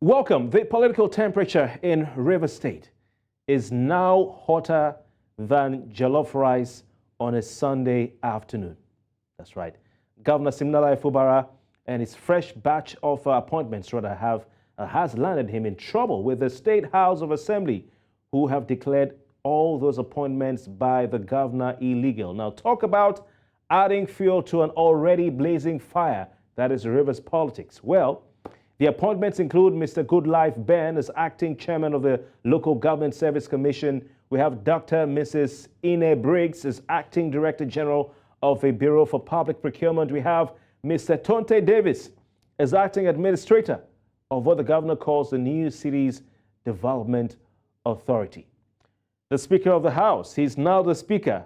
Welcome. The political temperature in Rivers State is now hotter than jollof rice on a Sunday afternoon. That's right. Governor Siminalayi Fubara and his fresh batch of appointments has landed him in trouble with the State House of Assembly, who have declared all those appointments by the governor illegal. Now, talk about adding fuel to an already blazing fire that is Rivers politics. Well, the appointments include Mr. Goodlife Ben as acting chairman of the Local Government Service Commission. We have Dr. Mrs. Ine Briggs as acting director general of the Bureau for Public Procurement. We have Mr. Tonte Davies as acting administrator of what the governor calls the New Cities Development Authority. The Speaker of the House, he's now the Speaker,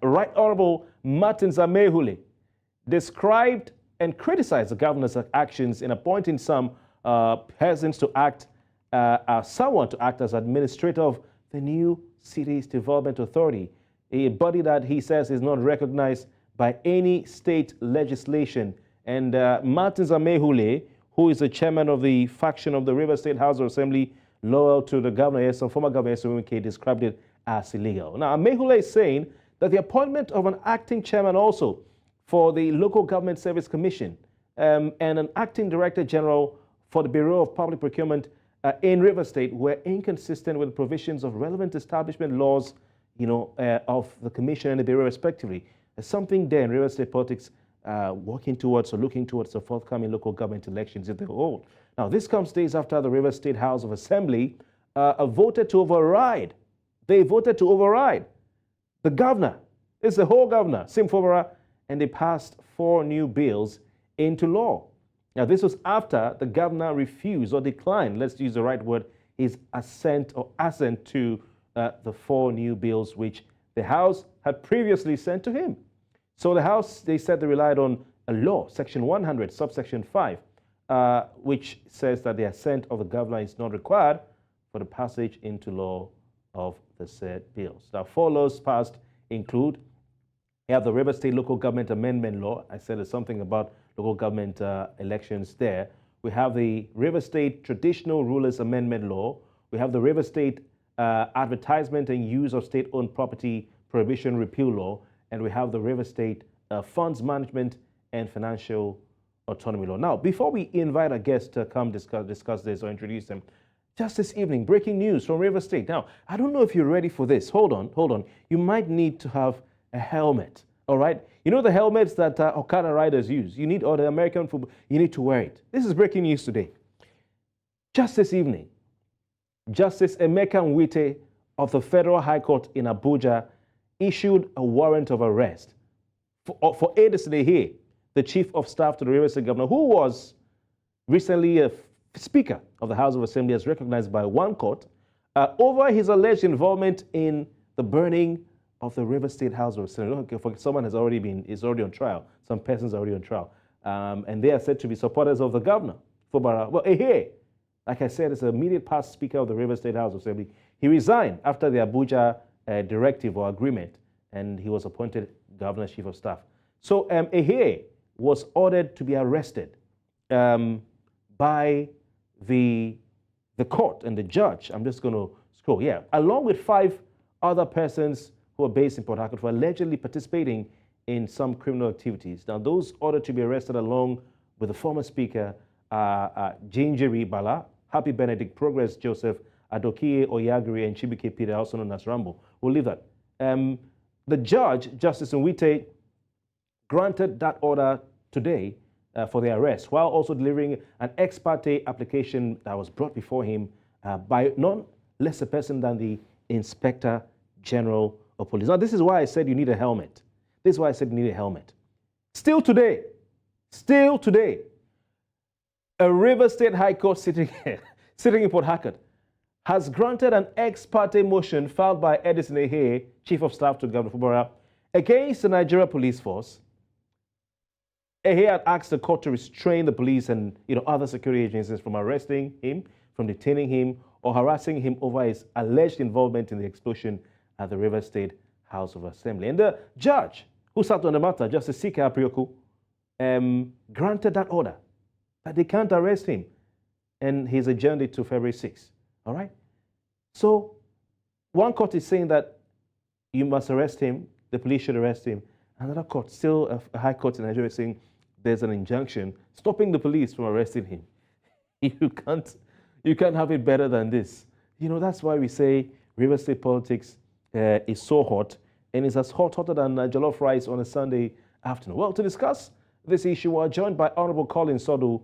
Right Honorable Amaewhule, described and criticized the governor's actions in appointing some persons to act, someone to act as administrator of the New Cities Development Authority, a body that he says is not recognized by any state legislation. And Amaewhule, who is the chairman of the faction of the Rivers State House of Assembly, loyal to the governor, yes, some former governor, SOMK, described it as illegal. Now, Amaewhule is saying that the appointment of an acting chairman also for the Local Government Service Commission and an acting director general for the Bureau of Public Procurement in Rivers State were inconsistent with provisions of relevant establishment laws, of the commission and the bureau respectively. There's something there in Rivers State politics working towards or looking towards the forthcoming local government elections if they hold. Now, this comes days after the Rivers State House of Assembly voted to override. They voted to override the governor. It's the whole governor, Sim Fubara, and they passed 4 new bills into law. Now, this was after the governor refused or declined, let's use the right word, his assent to the 4 new bills which the House had previously sent to him. So the House, they said they relied on a law, Section 100, subsection 5, which says that the assent of the governor is not required for the passage into law of the said bills. Now, 4 laws passed include, we have the Rivers State Local Government Amendment Law. I said there's something about local government elections there. We have the Rivers State Traditional Rulers Amendment Law. We have the Rivers State Advertisement and Use of State-Owned Property Prohibition Repeal Law. And we have the Rivers State Funds Management and Financial Autonomy Law. Now, before we invite our guests to come discuss this or introduce them, just this evening, breaking news from Rivers State. Now, I don't know if you're ready for this. Hold on. You might need to have a helmet, all right? You know the helmets that Okada riders use? You need, or the American football, you need to wear it. This is breaking news today. Just this evening, Justice Emeka Nwite of the Federal High Court in Abuja issued a warrant of arrest for Ine, the Chief of Staff to the Rivers State Governor, who was recently a Speaker of the House of Assembly, as recognized by one court, over his alleged involvement in the burning of the Rivers State House of Assembly. Someone is already on trial. Some persons are already on trial. And they are said to be supporters of the governor, Fubara. Well, like I said, is the immediate past Speaker of the Rivers State House of Assembly. He resigned after the Abuja directive or agreement, and he was appointed Governor's Chief of Staff. So Ehe was ordered to be arrested by the court and the judge. I'm just going to scroll. Yeah, along with 5 other persons who are based in Port Harcourt for allegedly participating in some criminal activities. Now, those ordered to be arrested along with the former Speaker, Jinjiri Bala, Happy Benedict, Progress Joseph, Adokie Oyagiri, and Chibike Peter, also known as Rambo. We'll leave that. The judge, Justice Nwite, granted that order today for the arrest, while also delivering an ex parte application that was brought before him by none less a person than the Inspector General of Police. Now, this is why I said you need a helmet. Still today, a Rivers State High Court sitting in Port Harcourt has granted an ex parte motion filed by Edison Ehe, Chief of Staff to Governor Fubara, against the Nigeria Police Force. Ehe had asked the court to restrain the police and other security agencies from arresting him, from detaining him, or harassing him over his alleged involvement in the explosion at the Rivers State House of Assembly. And the judge who sat on the matter, Justice Sika Aprioku, granted that order, that they can't arrest him. and he's adjourned it to February 6th. All right? So one court is saying that you must arrest him, the police should arrest him. Another court, still a high court in Nigeria, is saying there's an injunction stopping the police from arresting him. You can't have it better than this. You know, that's why we say River State politics is so hot, and it's as hotter than jollof rice on a Sunday afternoon. Well, to discuss this issue, we're joined by Honorable Colin Sodu.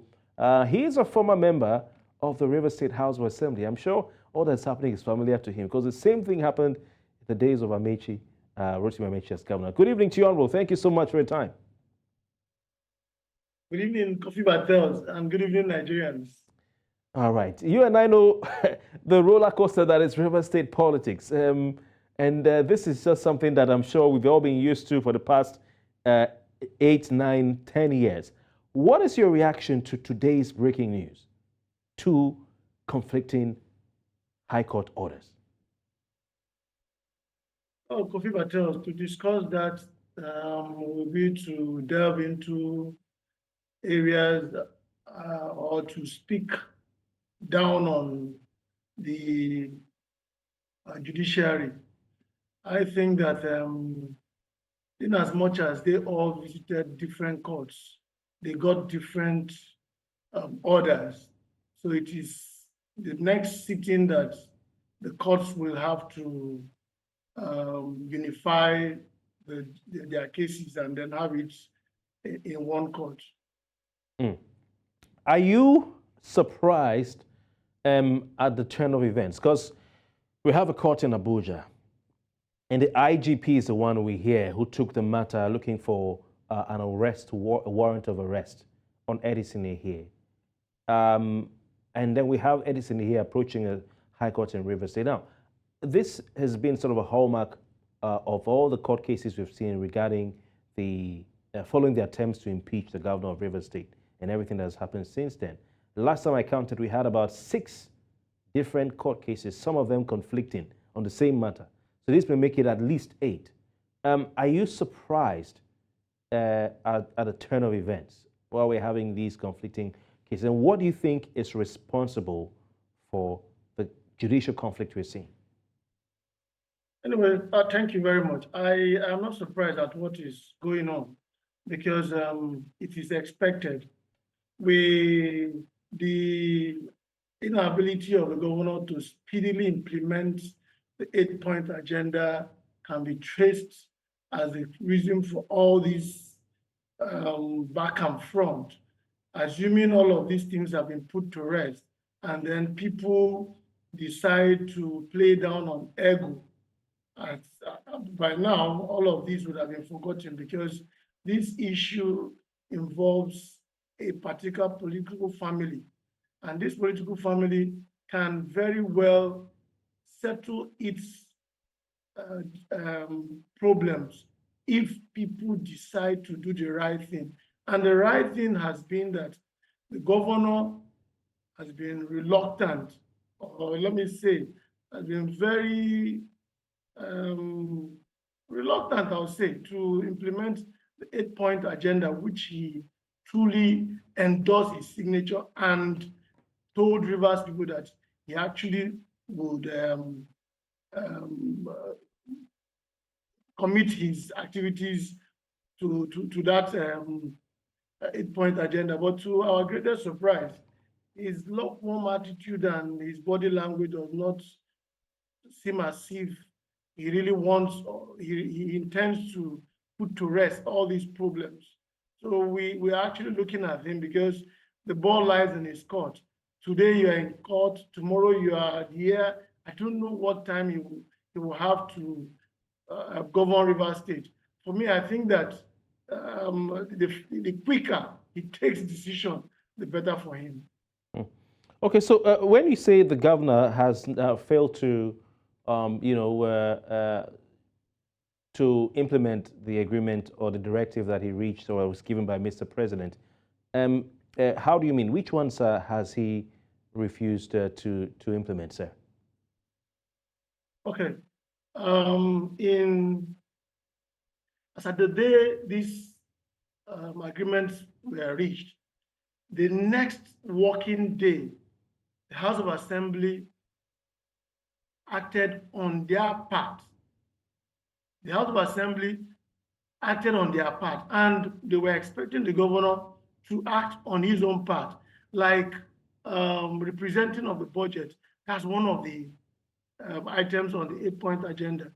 He is a former member of the River State House of Assembly. I'm sure all that's happening is familiar to him because the same thing happened in the days of Rotimi Amaechi as governor. Good evening to you, Honorable. Thank you so much for your time. Good evening, Coffee Battles, and good evening, Nigerians. All right. You and I know the roller coaster that is River State politics. This is just something that I'm sure we've all been used to for the past 8, 9, 10 years. What is your reaction to today's breaking news? Two conflicting High Court orders. Oh, Coffee Battles, to discuss that will be to delve into areas or to speak down on the judiciary. I think that in as much as they all visited different courts, they got different orders. So it is the next sitting that the courts will have to unify their cases and then have it in one court. Are you surprised at the turn of events? Because we have a court in Abuja, and the IGP is the one we hear who took the matter looking for an arrest, a warrant of arrest on Edison here. And then we have Edison here approaching a high court in Rivers State. Now, this has been sort of a hallmark of all the court cases we've seen regarding the following the attempts to impeach the governor of Rivers State and everything that has happened since then. The last time I counted, we had about 6 different court cases, some of them conflicting on the same matter. So this may make it at least 8. Are you surprised at the turn of events while we're having these conflicting cases? And what do you think is responsible for the judicial conflict we're seeing? Anyway, thank you very much. I am not surprised at what is going on because it is expected. The inability of the governor to speedily implement the 8-point agenda can be traced as a reason for all these back and front, assuming all of these things have been put to rest, and then people decide to play down on ego. By now, all of these would have been forgotten because this issue involves a particular political family, and this political family can very well settle its problems if people decide to do the right thing. And the right thing has been that the governor has been reluctant, or let me say, has been very reluctant, I'll say, to implement the 8-point agenda, which he truly endorsed his signature and told Rivers people that he actually would commit his activities to that 8-point agenda. But to our greatest surprise, his lukewarm attitude and his body language does not seem as if he really wants, or he intends to put to rest all these problems. So we're actually looking at him because the ball lies in his court. Today you are in court, tomorrow you are here. I don't know what time he will have to govern Rivers State. For me, I think that the quicker he takes decision, the better for him. Okay, so when you say the governor has failed to, to implement the agreement or the directive that he reached or was given by Mr. President, how do you mean? Which ones has he refused to implement, sir? Okay. As at the day these agreements were reached, the next working day the House of Assembly acted on their part. The House of Assembly acted on their part, and they were expecting the governor to act on his own part, like representing of the budget. That's one of the items on the 8-point agenda.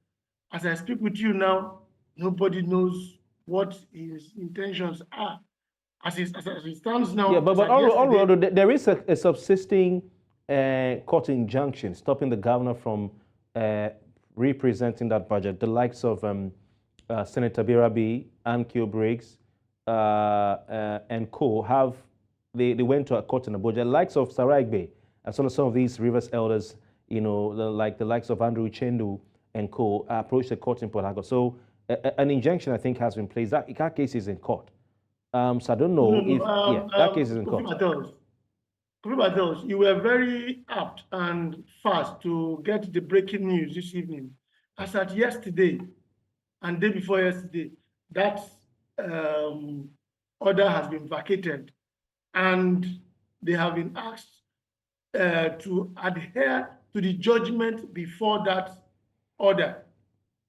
As I speak with you now, nobody knows what his intentions are. As it stands now, yeah, but all there is a subsisting court injunction stopping the governor from representing that budget. The likes of Senator Birabi, Ine Briggs, and co. have they went to a court in Abuja. The likes of Saraigbe and some of these Rivers elders, you know, the likes of Andrew Chendu and co. approached the court in Port Harcourt. So an injunction, I think, has been placed. That case is in court. So I don't know if that case is in court. Kofi, you were very apt and fast to get the breaking news this evening. As at yesterday and day before yesterday, that order has been vacated, and they have been asked to adhere to the judgment before that order.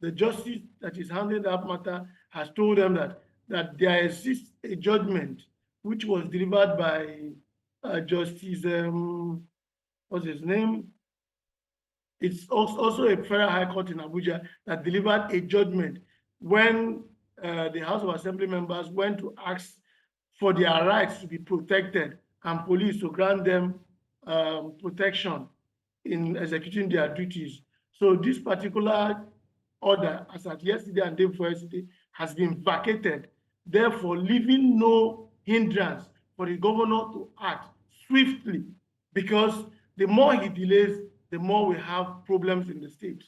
The justice that is handling that matter has told them that there exists a judgment which was delivered by Justice, what's his name? It's also a federal high court in Abuja that delivered a judgment when the House of Assembly members went to ask for their rights to be protected and police to grant them protection in executing their duties. So this particular order, as at yesterday and day before yesterday, has been vacated, therefore leaving no hindrance for the governor to act swiftly, because the more he delays, the more we have problems in the state.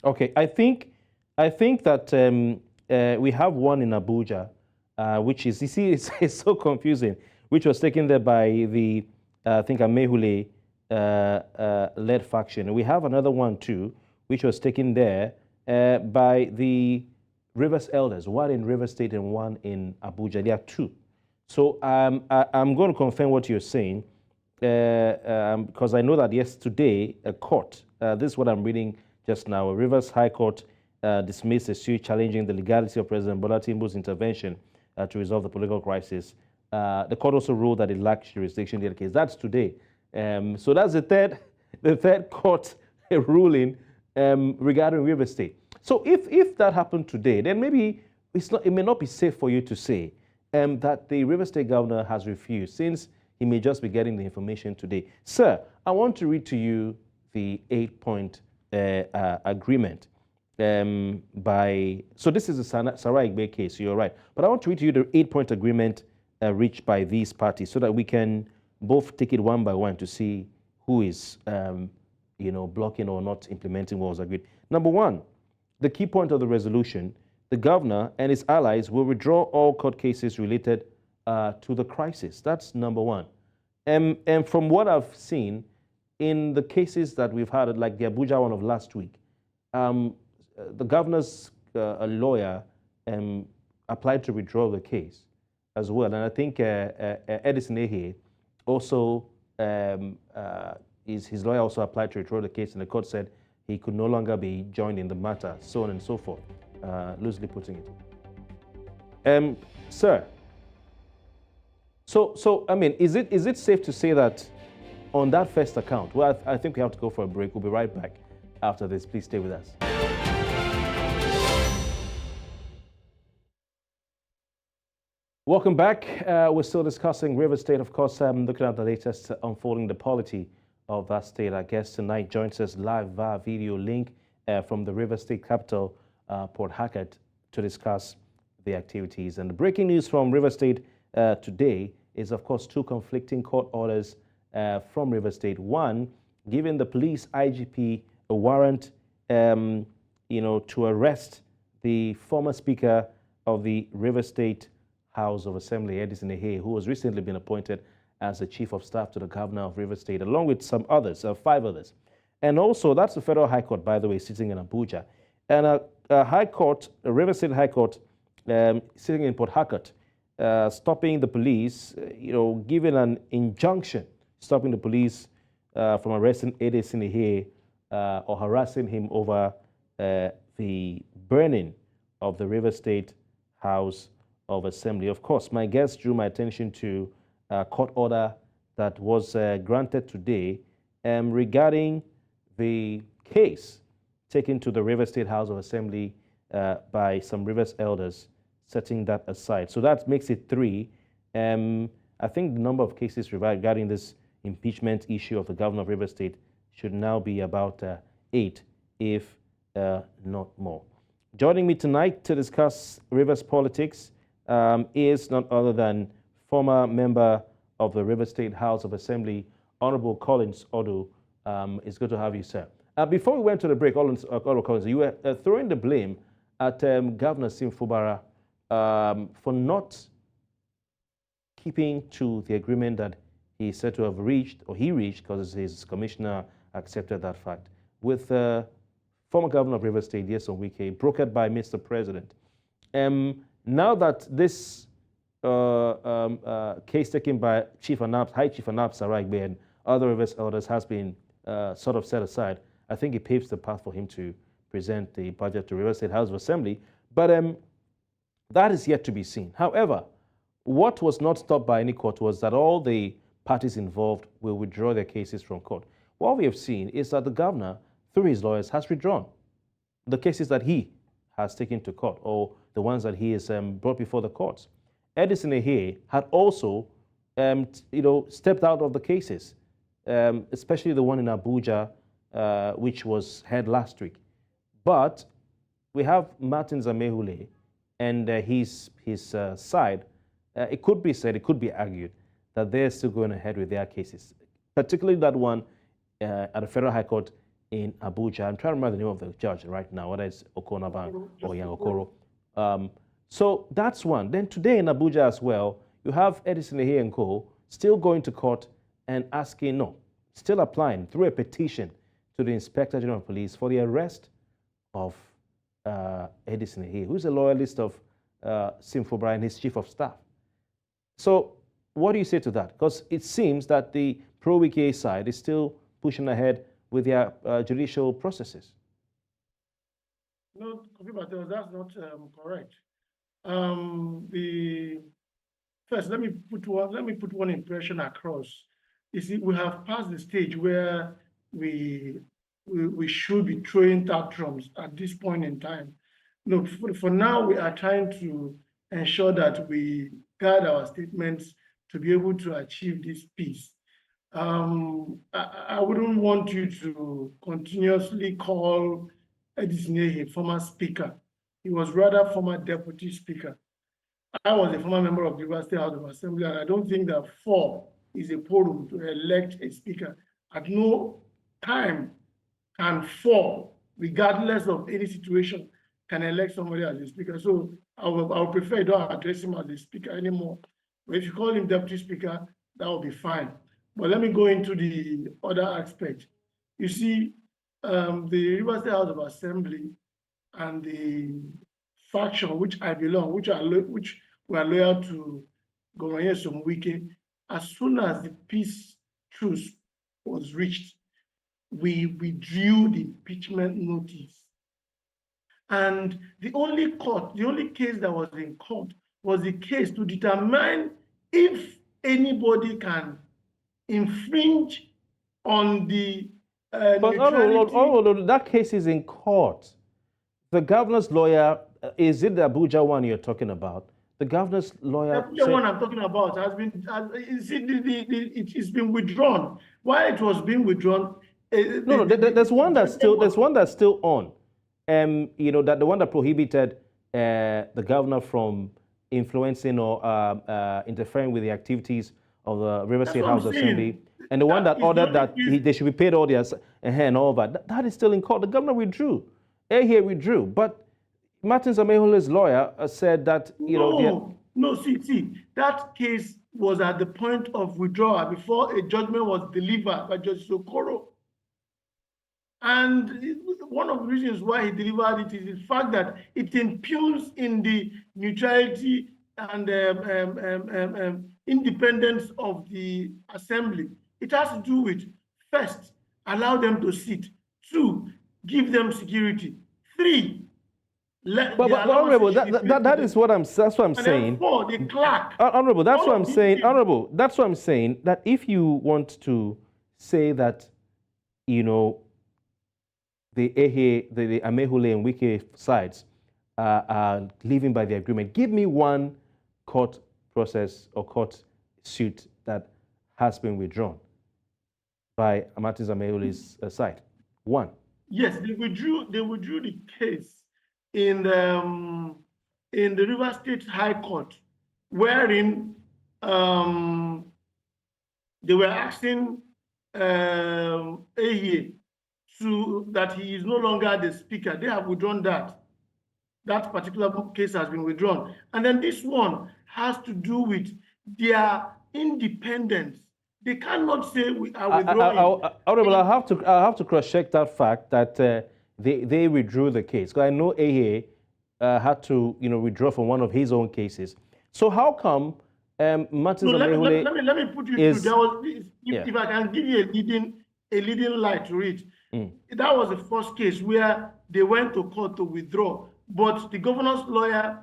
Okay, I think that we have one in Abuja, which is, you see, it's so confusing, which was taken there by the, I think, Amaewhule led faction. We have another one too, which was taken there by the Rivers elders, one in Rivers State and one in Abuja. There are two. So I'm going to confirm what you're saying, because I know that yesterday a court, this is what I'm reading just now, a Rivers High Court dismissed a suit challenging the legality of President Bola Tinubu's intervention to resolve the political crisis. The court also ruled that it lacked jurisdiction in the case. That's today. So that's the third court ruling regarding Rivers State. So if that happened today, then maybe it may not be safe for you to say that the Rivers State governor has refused, since he may just be getting the information today. Sir, I want to read to you the 8-point agreement so this is a Saraigbe case, so you're right. But I want to read to you the 8-point agreement reached by these parties so that we can both take it one by one to see who is blocking or not implementing what was agreed. Number one, the key point of the resolution: the governor and his allies will withdraw all court cases related to the crisis. That's number one. And from what I've seen in the cases that we've had, like the Abuja one of last week, the governor's lawyer applied to withdraw the case as well. And I think Edison Ehe also, his lawyer also applied to withdraw the case, and the court said he could no longer be joined in the matter, so on and so forth, loosely putting it. Sir, so I mean, is it safe to say that on that first account, well, I think we have to go for a break. We'll be right back after this. Please stay with us. Welcome back. We're still discussing Rivers State, of course, looking at the latest unfolding the polity of that state. Our guest tonight joins us live via video link from the Rivers State capital, Port Harcourt, to discuss the activities. And the breaking news from Rivers State today is, of course, two conflicting court orders from Rivers State. One, giving the police IGP a warrant, to arrest the former Speaker of the Rivers State House of Assembly, Edison Ehe, who has recently been appointed as the Chief of Staff to the Governor of Rivers State, along with some others, 5 others. And also, that's the Federal High Court, by the way, sitting in Abuja. And a High Court, a Rivers State High Court, sitting in Port Harcourt, stopping the police, giving an injunction, stopping the police from arresting Edison here or harassing him over the burning of the River State House of Assembly. Of course, my guest drew my attention to a court order that was granted today regarding the case taken to the River State House of Assembly by some Rivers elders, setting that aside. So that makes it 3. I think the number of cases regarding this impeachment issue of the governor of River State should now be about 8, if not more. Joining me tonight to discuss Rivers politics is none other than former member of the River State House of Assembly, Honorable Collins Odu. It's good to have you, sir. Before we went to the break, Honorable Collins, you were throwing the blame at Governor Siminalayi Fubara for not keeping to the agreement that he said to have reached, or he reached, because his commissioner accepted that fact, with former governor of River State, Nyesom Wike, brokered by Mr. President. Now that this case taken by High Chief Anab Saragbe and other Rivers elders has been sort of set aside, I think it paves the path for him to present the budget to River State House of Assembly. But that is yet to be seen. However, what was not stopped by any court was that all the parties involved will withdraw their cases from court. What we have seen is that the governor, through his lawyers, has withdrawn the cases that he has taken to court, or the ones that he has brought before the courts. Edison Ehe had also, stepped out of the cases, especially the one in Abuja, which was heard last week. But we have Martin's Amaewhule and his side. It could be said, it could be argued that they're still going ahead with their cases, particularly that one at the Federal High Court in Abuja. I'm trying to remember the name of the judge right now, whether it's Okonaban or Yang Okoro. So that's one. Then today in Abuja as well, you have Edison Ehe and co. still going to court and still applying through a petition to the Inspector General of Police for the arrest of Edison Ehe, who's a loyalist of Siminalayi Fubara and his chief of staff. So what do you say to that? Because it seems that the pro-Wike side is still pushing ahead with their judicial processes. No, that's not correct. First, let me put one impression across. You see, we have passed the stage where we should be throwing tantrums at this point in time. For now, we are trying to ensure that we guard our statements to be able to achieve this peace. I wouldn't want you to continuously call Edison Ehe former speaker. He was rather former deputy speaker. I was a former member of the River State House of Assembly, and I don't think that 4 is a quorum to elect a speaker. At no time can 4, regardless of any situation, can elect somebody as a speaker. So I would prefer you don't address him as a speaker anymore. But if you call him deputy speaker, that will be fine. But let me go into the other aspect. You see, the River State House of Assembly and the faction which I belong, which were loyal to Governor Nyesom Wike, as soon as the peace truce was reached, we withdrew the impeachment notice. And the only case that was in court was the case to determine if anybody can infringe on the But that case is in court. The governor's lawyer, is it the Abuja one you're talking about? The governor's lawyer. The one I'm talking about it's been withdrawn. Why it was being withdrawn? There's one that's still on. That the one that prohibited the governor from influencing or interfering with the activities of the River State House Assembly, and the one that ordered that they should be paid all their and all that is still in court. The governor withdrew. Ehe withdrew, but Martin Amaewhule's lawyer said that see, that case was at the point of withdrawal before a judgment was delivered by Judge Okoro. And one of the reasons why he delivered it is the fact that it impugns in the neutrality and independence of the assembly. It has to do with, first, allow them to sit. 2, give them security. 3, let But Honorable, that is what that's what I'm and saying. then 4, the clerk. Honorable, that's All what I'm of these saying. people. Honorable, that's what I'm saying. That if you want to say that, you know, the Amaewhule and Wike sides are living by the agreement, give me one court process or court suit that has been withdrawn by Martins Amaewhule's side. One. Yes, they withdrew the case in the River State High Court, wherein they were asking Ehiye that he is no longer the speaker. They have withdrawn that. That particular case has been withdrawn. And then this one has to do with their independence. They cannot say we are withdrawing. Honorable, I have to cross-check that fact that they withdrew the case. Because I know Ehiye had to withdraw from one of his own cases. So how come Martins Amaewhule let me put you through. There was, if I can give you a leading light to it. That was the first case where they went to court to withdraw, but the governor's lawyer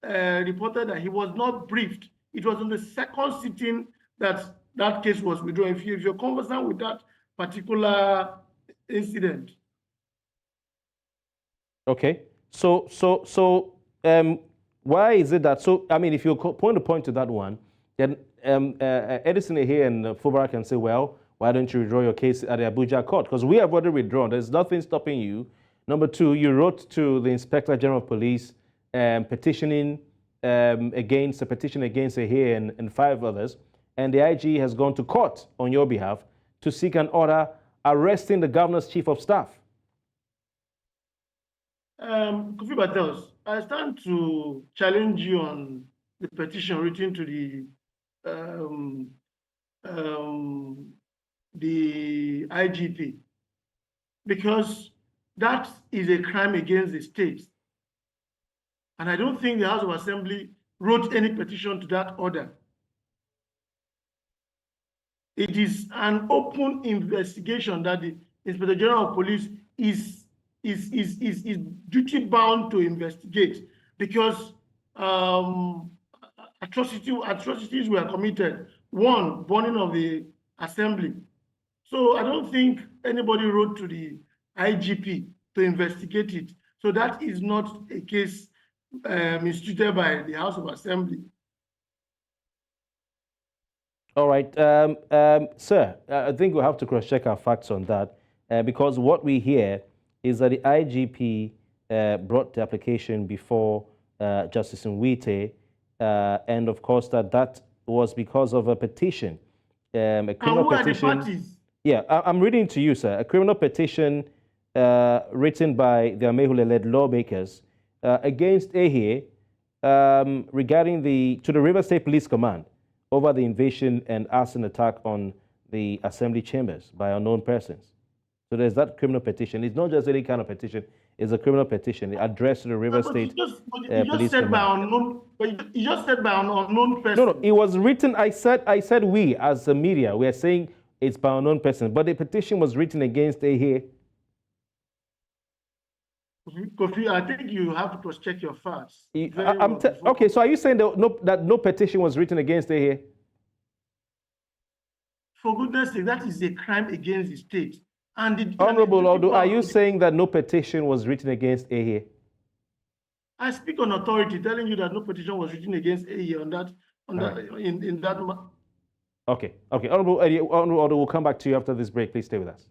reported that he was not briefed. It was in the second sitting that that case was withdrawn. If you're conversant with that particular incident. Okay. So why is it that? So I mean, if you point to that one, then Edison here and Fubara can say, well, why don't you withdraw your case at the Abuja court? Because we have already withdrawn. There's nothing stopping you. Number 2, you wrote to the Inspector General of Police petitioning against a petition against here and 5 others, and the IG has gone to court on your behalf to seek an order arresting the governor's chief of staff. Kofi Battles, I stand to challenge you on the petition written to the IGP, because that is a crime against the state. And I don't think the House of Assembly wrote any petition to that order. It is an open investigation that the Inspector General of Police is duty bound to investigate, because atrocities were committed. 1, burning of the assembly. So I don't think anybody wrote to the IGP to investigate it. So that is not a case instituted by the House of Assembly. All right, sir, I think we'll have to cross-check our facts on that because what we hear is that the IGP brought the application before Justice Nwite, and of course that was because of a petition, a criminal petition. Are the parties? Yeah, I'm reading to you, sir. A criminal petition written by the Amaewhule-led lawmakers against Ehiye regarding to the River State Police Command over the invasion and arson attack on the assembly chambers by unknown persons. So there's that criminal petition. It's not just any kind of petition. It's a criminal petition addressed to the River State Police Command. You just said by an unknown person. No, it was written. I said we as the media, we are saying it's by an unknown person, but the petition was written against Ehiye. Kofi, I think you have to cross-check your facts. Okay, so are you saying that no petition was written against Ehiye? For goodness sake, that is a crime against the state. Honorable Odu, are you saying that no petition was written against Ehiye? I speak on authority, telling you that no petition was written against Ehiye in that. Okay. Honorable Odu, we'll come back to you after this break. Please stay with us.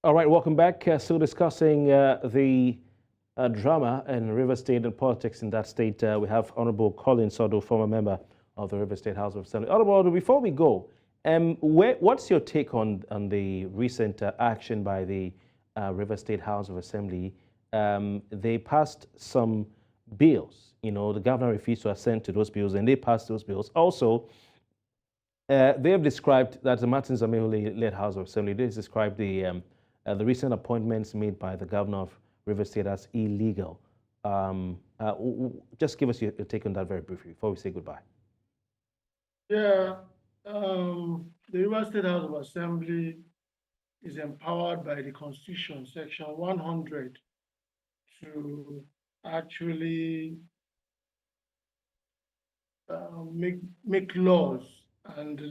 All right, welcome back. Still discussing the drama in River State and politics in that state. We have Honorable Colin Sodo, former member of the River State House of Assembly. Honorable Odu, before we go, what's your take on the recent action by the River State House of Assembly? They passed some bills. The governor refused to assent to those bills, and they passed those bills. Also, they have described that the Martins Amaewhule-led House of Assembly, they described the recent appointments made by the governor of River State as illegal. Just give us your take on that very briefly before we say goodbye. Yeah, the Rivers State House of Assembly is empowered by the Constitution, Section 100, to actually make laws and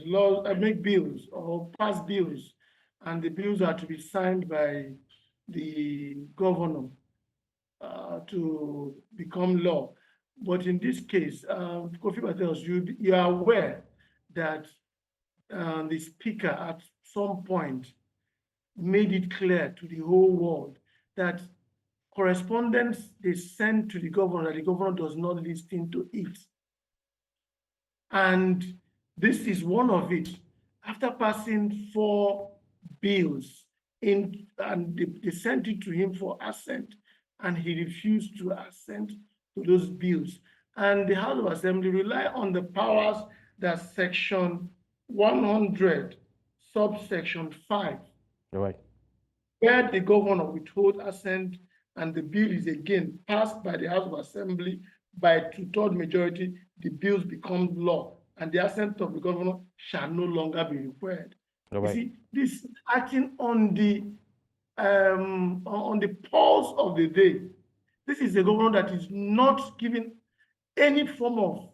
make bills or pass bills, and the bills are to be signed by the governor to become law. But in this case, Kofi Battles, you are aware that the speaker at some point made it clear to the whole world that correspondence they send to the governor, that the governor does not listen to it. And this is one of it. After passing 4 bills and they sent it to him for assent, and he refused to assent to those bills. And the House of Assembly rely on the powers that Section 100, subsection 5, Right. where the governor withhold assent and the bill is again passed by the House of Assembly by 2/3 majority, the bills become law, and the assent of the governor shall no longer be required. Right. You see, this acting on the pulse of the day. This is a governor that is not giving any form of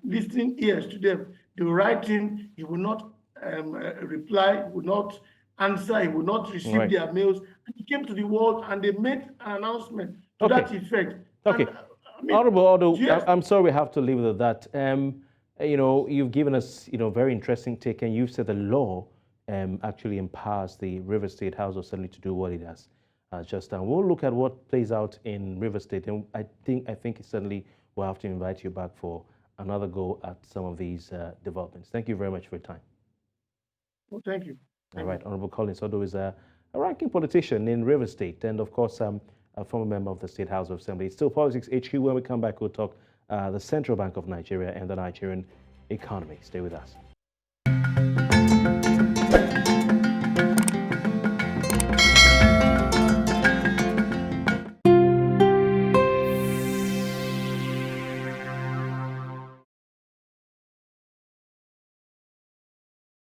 listening ears to them. They will write in, he will not reply, he will not answer, he will not receive their mails. And he came to the world and they made an announcement to that effect. Okay. And, I mean, Honorable, yes. I'm sorry we have to leave it at that. You've given us, very interesting take, and you've said the law actually empowers the River State House of Assembly to do what it does just done. We'll look at what plays out in River State, and I think certainly we'll have to invite you back for another go at some of these developments. Thank you very much for your time. Well, thank you. All right, Honorable Collins Odo is a ranking politician in River State, and of course, a former member of the State House of Assembly. It's still Politics HQ. When we come back, we'll talk the Central Bank of Nigeria and the Nigerian economy. Stay with us.